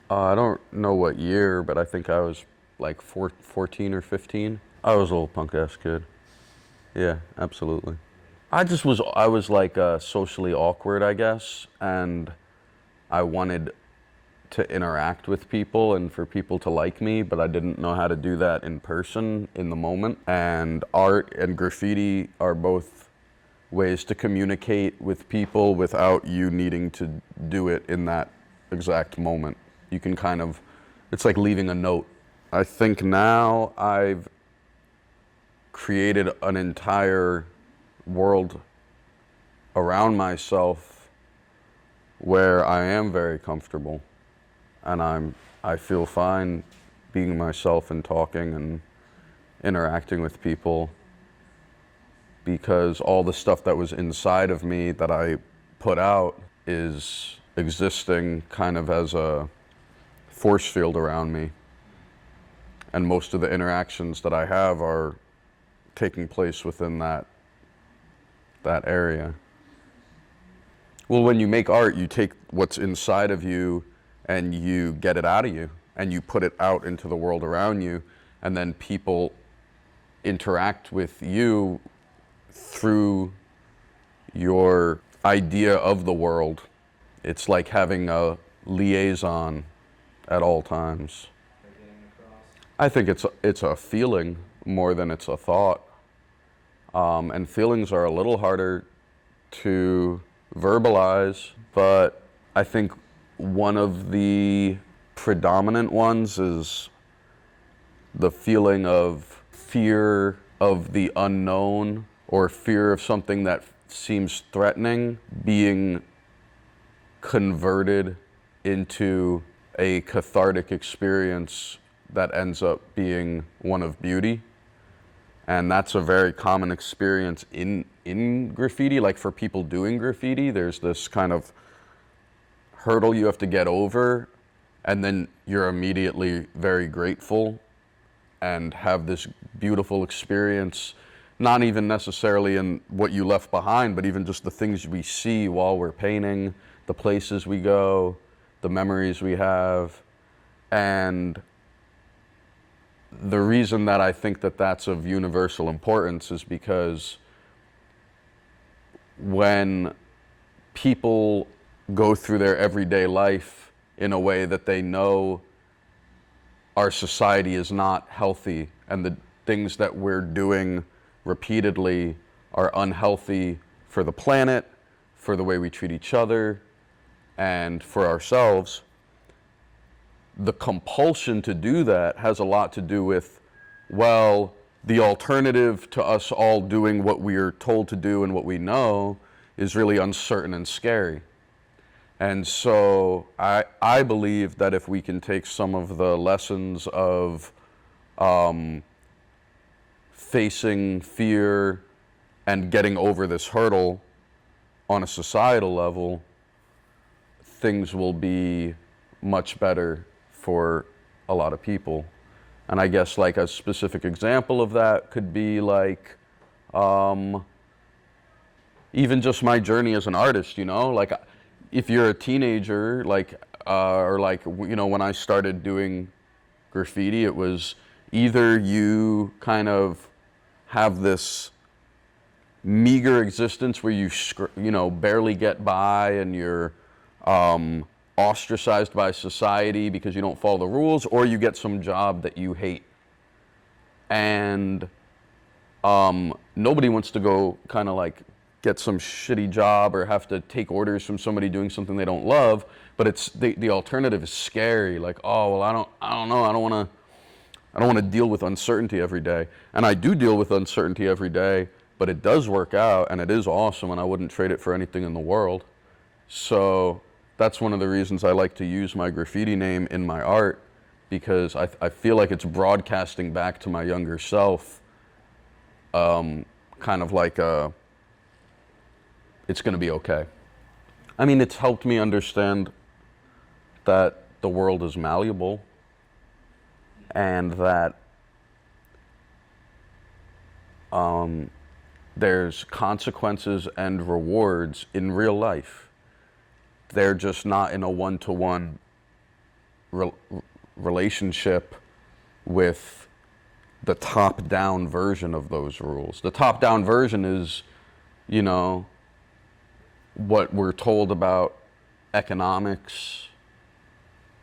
I don't know what year, but I think I was like 14 or 15. I was a little punk ass kid. Yeah, absolutely. I was like socially awkward, I guess, and I wanted to interact with people and for people to like me, but I didn't know how to do that in person in the moment. And art and graffiti are both ways to communicate with people without you needing to do it in that exact moment. You can kind of, it's like leaving a note. I think now I've created an entire world around myself where I am very comfortable and I feel fine being myself and talking and interacting with people because all the stuff that was inside of me that I put out is existing kind of as a force field around me. And most of the interactions that I have are taking place within that area. Well, when you make art, you take what's inside of you and you get it out of you and you put it out into the world around you, and then people interact with you through your idea of the world. It's like having a liaison at all times. I think it's a feeling more than it's a thought. And feelings are a little harder to verbalize, but I think one of the predominant ones is the feeling of fear of the unknown or fear of something that seems threatening being converted into a cathartic experience that ends up being one of beauty. And that's a very common experience in graffiti. Like for people doing graffiti, there's this kind of hurdle you have to get over, and then you're immediately very grateful and have this beautiful experience, not even necessarily in what you left behind, but even just the things we see while we're painting, the places we go, the memories we have. And the reason that I think that that's of universal importance is because when people go through their everyday life in a way that they know our society is not healthy and the things that we're doing repeatedly are unhealthy for the planet, for the way we treat each other, and for ourselves, the compulsion to do that has a lot to do with, well, the alternative to us all doing what we are told to do and what we know is really uncertain and scary. And so I believe that if we can take some of the lessons of facing fear and getting over this hurdle on a societal level, things will be much better for a lot of people. And I guess like a specific example of that could be like even just my journey as an artist, you know, like if you're a teenager, like or like, you know, when I started doing graffiti, it was either you kind of have this meager existence where you know, barely get by and you're ostracized by society because you don't follow the rules, or you get some job that you hate. And nobody wants to go kind of like get some shitty job or have to take orders from somebody doing something they don't love, but it's the alternative is scary. Like, oh, well, I don't know, I don't want to deal with uncertainty every day. And I do deal with uncertainty every day, but it does work out and it is awesome, and I wouldn't trade it for anything in the world. So that's one of the reasons I like to use my graffiti name in my art, because I feel like it's broadcasting back to my younger self, kind of like it's going to be okay. I mean, it's helped me understand that the world is malleable and that there's consequences and rewards in real life. They're just not in a one-to-one re- relationship with the top-down version of those rules. The top-down version is, you know, what we're told about economics,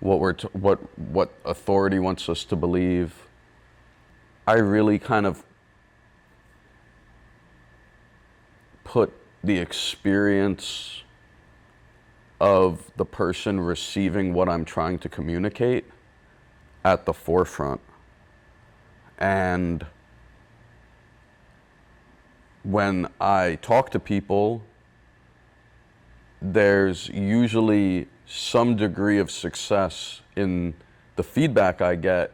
what authority wants us to believe. I really kind of put the experience of the person receiving what I'm trying to communicate at the forefront. And when I talk to people, there's usually some degree of success in the feedback I get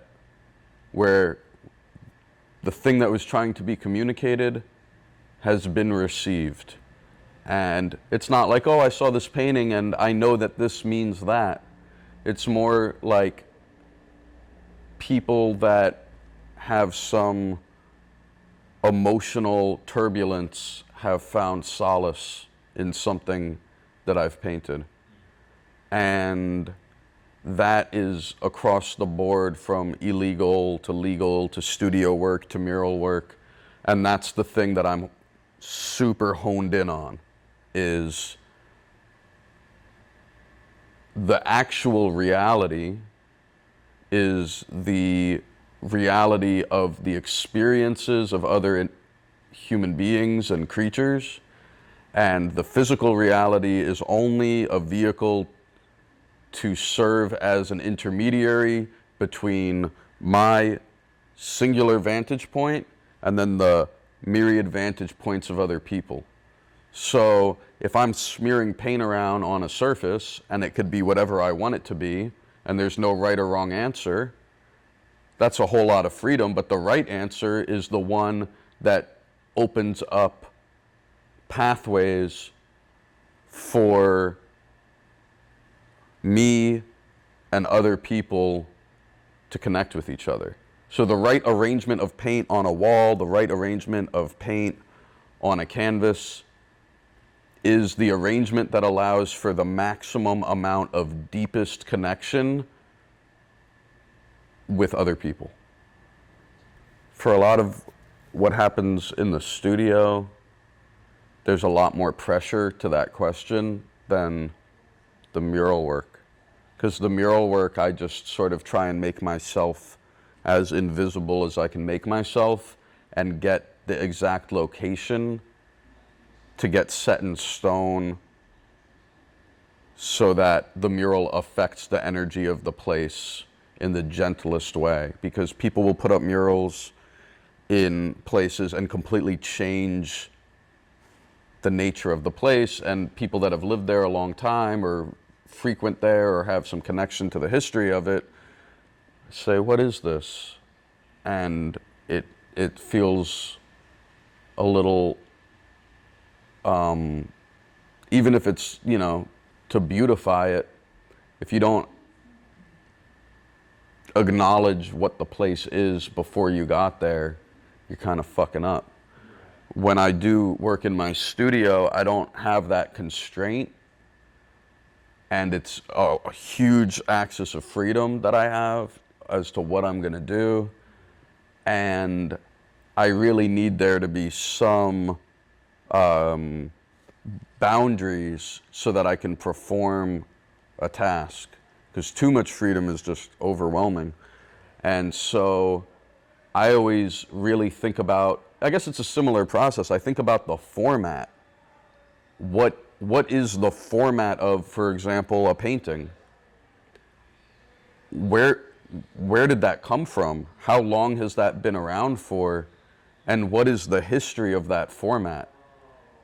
where the thing that was trying to be communicated has been received. And it's not like, oh, I saw this painting and I know that this means that. It's more like people that have some emotional turbulence have found solace in something that I've painted. And that is across the board, from illegal to legal to studio work to mural work. And that's the thing that I'm super honed in on, is the actual reality is the reality of the experiences of other human beings and creatures, and the physical reality is only a vehicle to serve as an intermediary between my singular vantage point and then the myriad vantage points of other people. So if I'm smearing paint around on a surface, and it could be whatever I want it to be, and there's no right or wrong answer, that's a whole lot of freedom. But the right answer is the one that opens up pathways for me and other people to connect with each other. So the right arrangement of paint on a wall, the right arrangement of paint on a canvas is the arrangement that allows for the maximum amount of deepest connection with other people. For a lot of what happens in the studio, there's a lot more pressure to that question than the mural work. Because the mural work, I just sort of try and make myself as invisible as I can make myself and get the exact location to get set in stone so that the mural affects the energy of the place in the gentlest way. Because people will put up murals in places and completely change the nature of the place, and people that have lived there a long time or frequent there or have some connection to the history of it say, what is this? And it feels a little, even if it's, you know, to beautify it, if you don't acknowledge what the place is before you got there, you're kind of fucking up. When I do work in my studio, I don't have that constraint, and it's a huge axis of freedom that I have as to what I'm gonna do, and I really need there to be some boundaries so that I can perform a task, because too much freedom is just overwhelming. And so I always really think about, I guess it's a similar process, I think about the format. What is the format of, for example, a painting? Where did that come from? How long has that been around for? And what is the history of that format?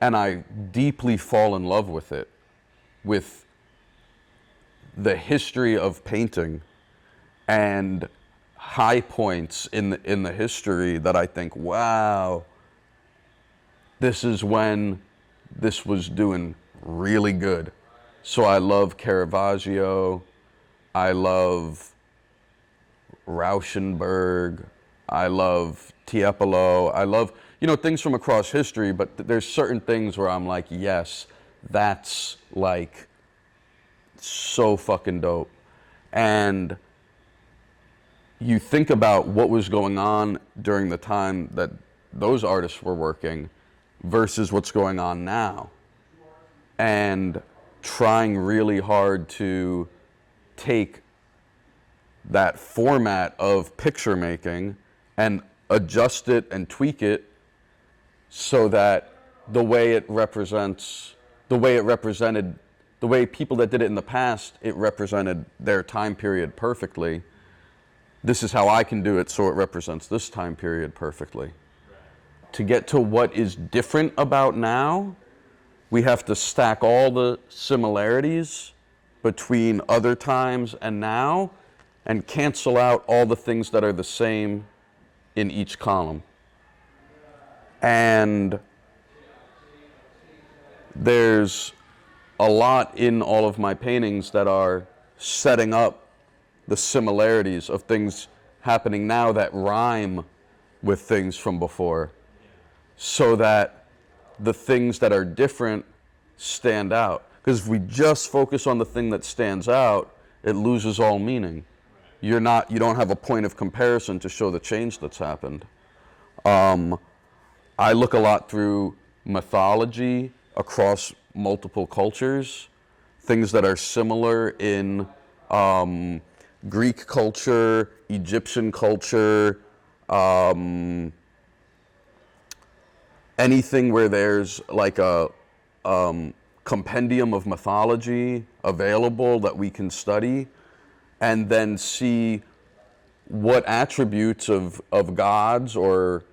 And I deeply fall in love with it, with the history of painting and high points in the history that I think, wow, this is when this was doing really good. So I love Caravaggio, I love Rauschenberg, I love Tiepolo, I love, you know, things from across history, but there's certain things where I'm like, yes, that's like so fucking dope. And you think about what was going on during the time that those artists were working versus what's going on now. And trying really hard to take that format of picture making and adjust it and tweak it so that the way it represented, the way people that did it in the past, it represented their time period perfectly. This is how I can do it so it represents this time period perfectly. To get to what is different about now, we have to stack all the similarities between other times and now and cancel out all the things that are the same in each column. And there's a lot in all of my paintings that are setting up the similarities of things happening now that rhyme with things from before, so that the things that are different stand out. Because if we just focus on the thing that stands out, it loses all meaning. You don't have a point of comparison to show the change that's happened. I look a lot through mythology across multiple cultures, things that are similar in Greek culture, Egyptian culture, anything where there's like a compendium of mythology available that we can study, and then see what attributes of gods or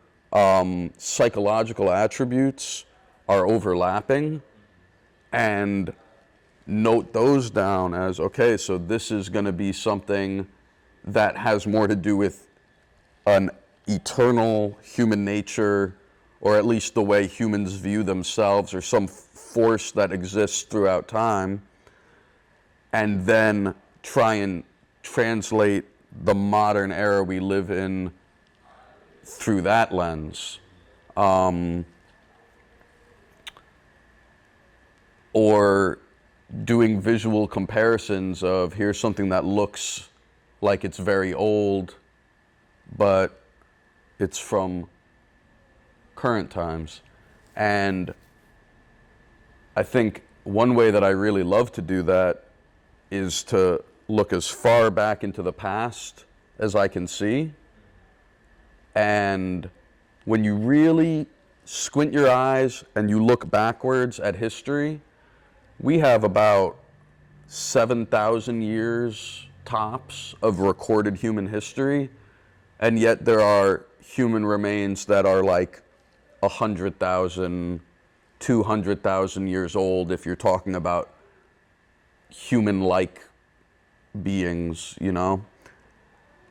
psychological attributes are overlapping, and note those down as, okay, so this is going to be something that has more to do with an eternal human nature, or at least the way humans view themselves, or some force that exists throughout time, and then try and translate the modern era we live in through that lens. Or doing visual comparisons of, here's something that looks like it's very old, but it's from current times. And I think one way that I really love to do that is to look as far back into the past as I can see. And when you really squint your eyes and you look backwards at history, we have about 7,000 years tops of recorded human history, and yet there are human remains that are like 100,000, 200,000 years old if you're talking about human-like beings, you know?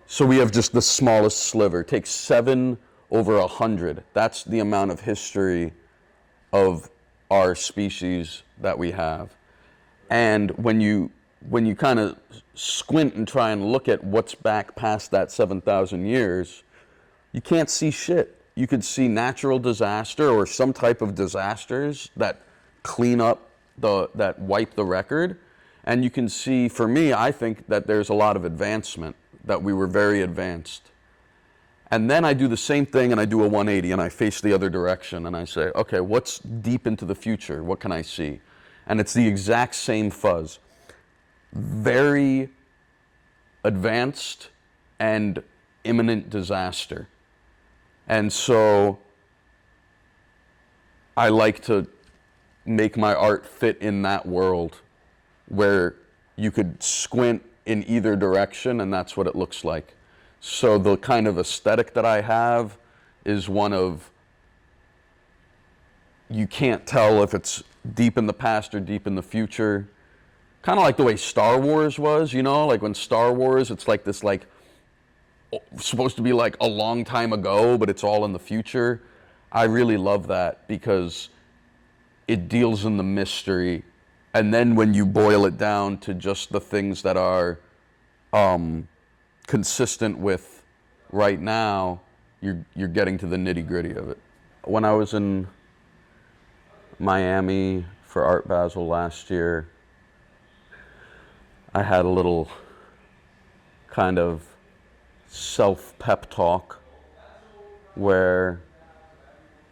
So we have just the smallest sliver. Take 7 over 100. That's the amount of history of our species that we have. And when you kind of squint and try and look at what's back past that 7,000 years, you can't see shit. You could see natural disaster or some type of disasters that clean up that wipe the record. And you can see, for me, I think that there's a lot of advancement, that we were very advanced. And then I do the same thing and I do a 180 and I face the other direction and I say, okay, what's deep into the future? What can I see? And it's the exact same fuzz. Very advanced and imminent disaster. And so I like to make my art fit in that world where you could squint in either direction and that's what it looks like. So the kind of aesthetic that I have is one of, you can't tell if it's deep in the past or deep in the future. Kind of like the way Star Wars was, you know, like when Star Wars, it's like this, like, supposed to be like a long time ago, but it's all in the future. I really love that because it deals in the mystery. And then when you boil it down to just the things that are consistent with right now, you're getting to the nitty-gritty of it. When I was in Miami for Art Basel last year, I had a little kind of self-pep talk where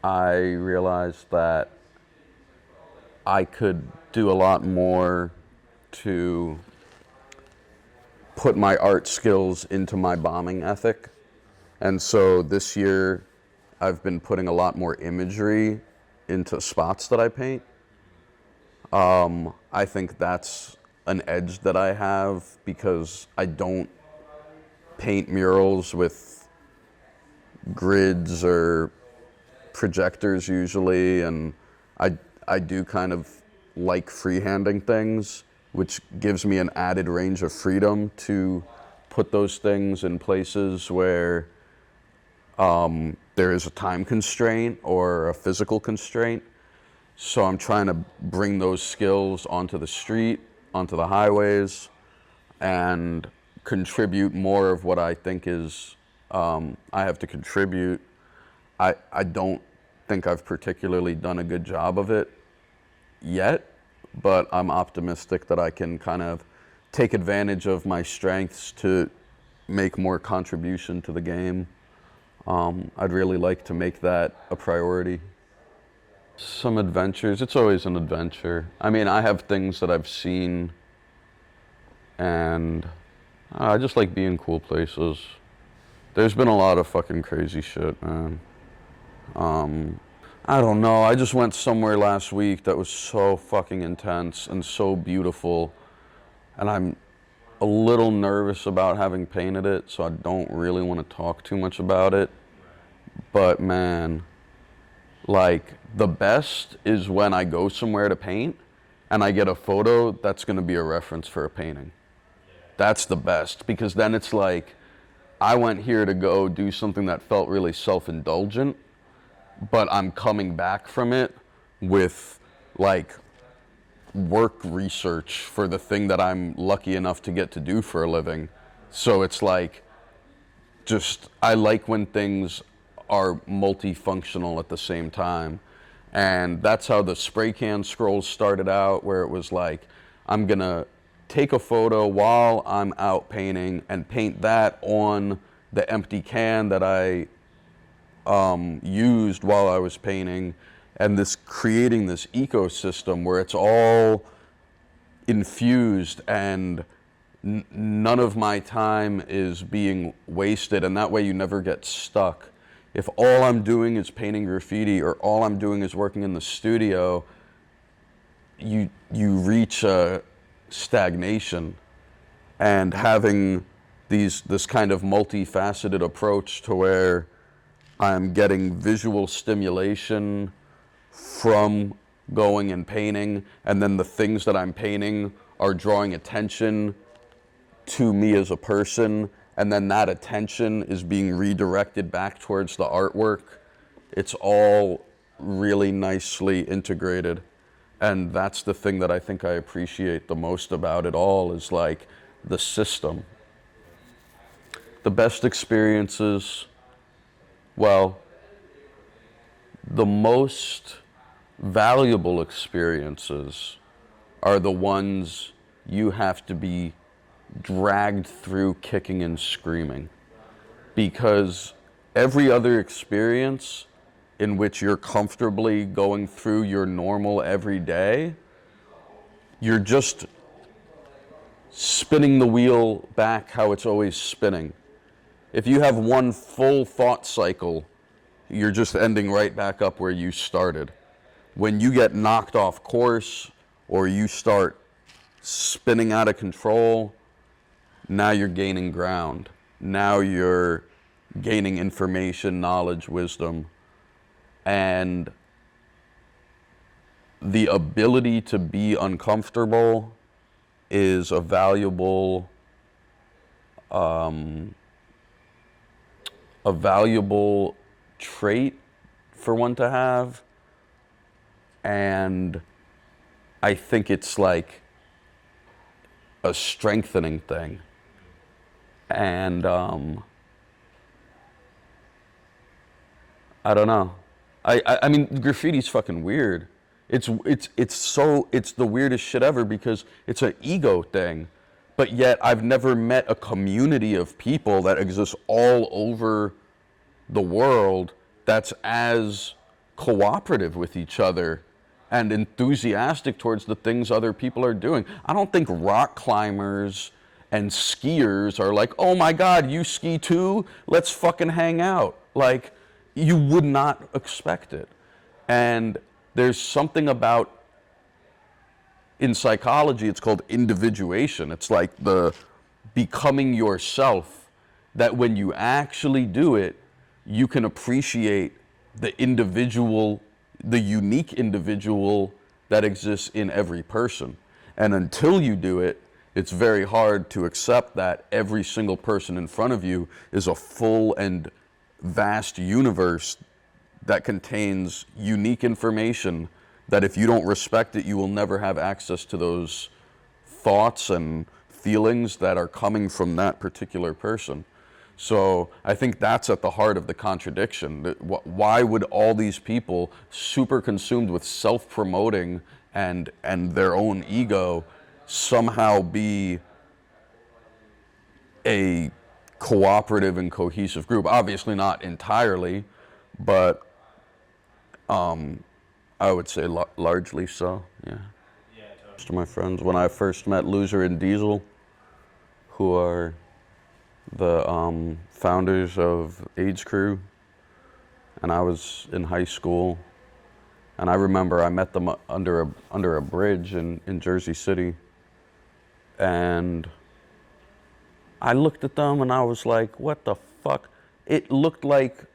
I realized that I could do a lot more to put my art skills into my bombing ethic. And so this year I've been putting a lot more imagery into spots that I paint. I think that's an edge that I have because I don't paint murals with grids or projectors usually, and I do kind of like freehanding things, which gives me an added range of freedom to put those things in places where there is a time constraint or a physical constraint. So I'm trying to bring those skills onto the street, onto the highways, and contribute more of what I think is I have to contribute. I don't think I've particularly done a good job of it yet, but I'm optimistic that I can kind of take advantage of my strengths to make more contribution to the game. I'd really like to make that a priority. Some adventures, it's always an adventure. I mean, I have things that I've seen, and I just like being cool places. There's been a lot of fucking crazy shit, man. I don't know, I just went somewhere last week that was so fucking intense and so beautiful, and I'm a little nervous about having painted it, so I don't really want to talk too much about it. But man, like, the best is when I go somewhere to paint and I get a photo that's going to be a reference for a painting. That's the best, because then it's like, I went here to go do something that felt really self-indulgent, but I'm coming back from it with like work research for the thing that I'm lucky enough to get to do for a living. So it's like, just, I like when things are multifunctional at the same time. And that's how the spray can scrolls started out, where it was like, I'm gonna take a photo while I'm out painting and paint that on the empty can that I used while I was painting, and this creating this ecosystem where it's all infused and none of my time is being wasted, and that way you never get stuck. If all I'm doing is painting graffiti or all I'm doing is working in the studio, you reach a stagnation. And having this kind of multifaceted approach to where I'm getting visual stimulation from going and painting, and then the things that I'm painting are drawing attention to me as a person, and then that attention is being redirected back towards the artwork. It's all really nicely integrated. And that's the thing that I think I appreciate the most about it all, is like the system. The best experiences, well, the most valuable experiences are the ones you have to be dragged through kicking and screaming, because every other experience in which you're comfortably going through your normal everyday, you're just spinning the wheel back how it's always spinning. If you have one full thought cycle, you're just ending right back up where you started. When you get knocked off course or you start spinning out of control, now you're gaining ground. Now you're gaining information, knowledge, wisdom. And the ability to be uncomfortable is a valuable trait for one to have. And I think it's like a strengthening thing. And I don't know. I mean, graffiti's fucking weird. It's the weirdest shit ever, because it's an ego thing, but yet I've never met a community of people that exists all over the world that's as cooperative with each other and enthusiastic towards the things other people are doing. I don't think rock climbers and skiers are like, oh my God, you ski too? Let's fucking hang out. Like, you would not expect it. And there's something about, in psychology, it's called individuation. It's like the becoming yourself, that when you actually do it, you can appreciate the individual, the unique individual that exists in every person. And until you do it, it's very hard to accept that every single person in front of you is a full and vast universe that contains unique information that if you don't respect it, you will never have access to those thoughts and feelings that are coming from that particular person. So I think that's at the heart of the contradiction. Why would all these people, super consumed with self-promoting and their own ego, somehow be a cooperative and cohesive group? Obviously not entirely, but I would say largely so, yeah. Most of my friends, when I first met Loser and Diesel, who are the founders of AIDS Crew, and I was in high school, and I remember I met them under a bridge in Jersey City, and I looked at them and I was like, what the fuck? It looked like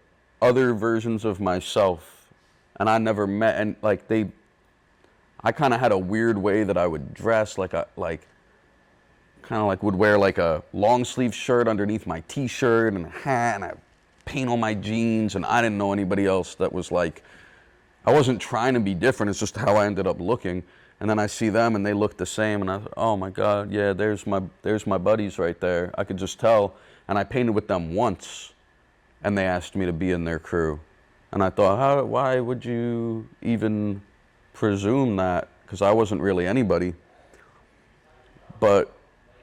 other versions of myself, and I never met, and like I kind of had a weird way that I would dress, would wear like a long sleeve shirt underneath my t-shirt and a hat, and I paint on my jeans, and I didn't know anybody else that was like, I wasn't trying to be different, it's just how I ended up looking. And then I see them and they look the same, and I thought, oh my God, yeah, there's my buddies right there. I could just tell. And I painted with them once, and they asked me to be in their crew. And I thought, why would you even presume that? Because I wasn't really anybody. But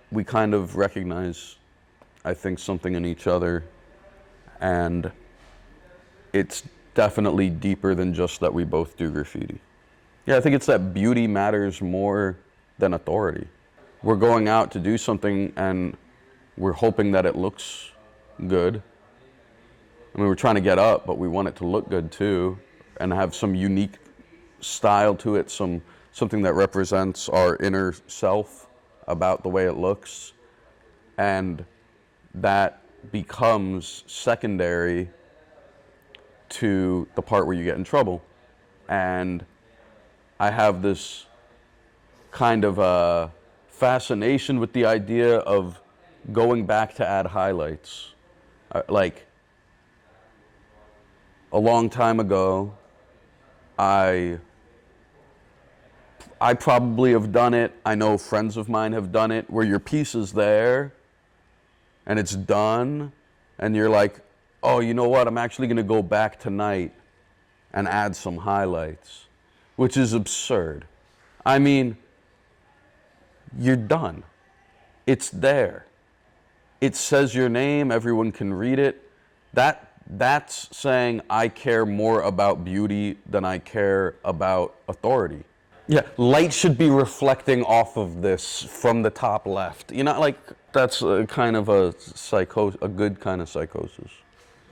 we kind of recognize, I think, something in each other, and it's definitely deeper than just that we both do graffiti. Yeah, I think it's that beauty matters more than authority. We're going out to do something and we're hoping that it looks good. I mean, we're trying to get up, but we want it to look good too, and have some unique style to it, something that represents our inner self about the way it looks. And that becomes secondary to the part where you get in trouble. And I have this kind of a fascination with the idea of going back to add highlights. Like, a long time ago, I probably have done it. I know friends of mine have done it, where your piece is there and it's done, and you're like, oh, you know what? I'm actually going to go back tonight and add some highlights, which is absurd. I mean, you're done. It's there. It says your name. Everyone can read it. That's saying I care more about beauty than I care about authority. Yeah, light should be reflecting off of this from the top left. You know, like, that's a kind of a good kind of psychosis.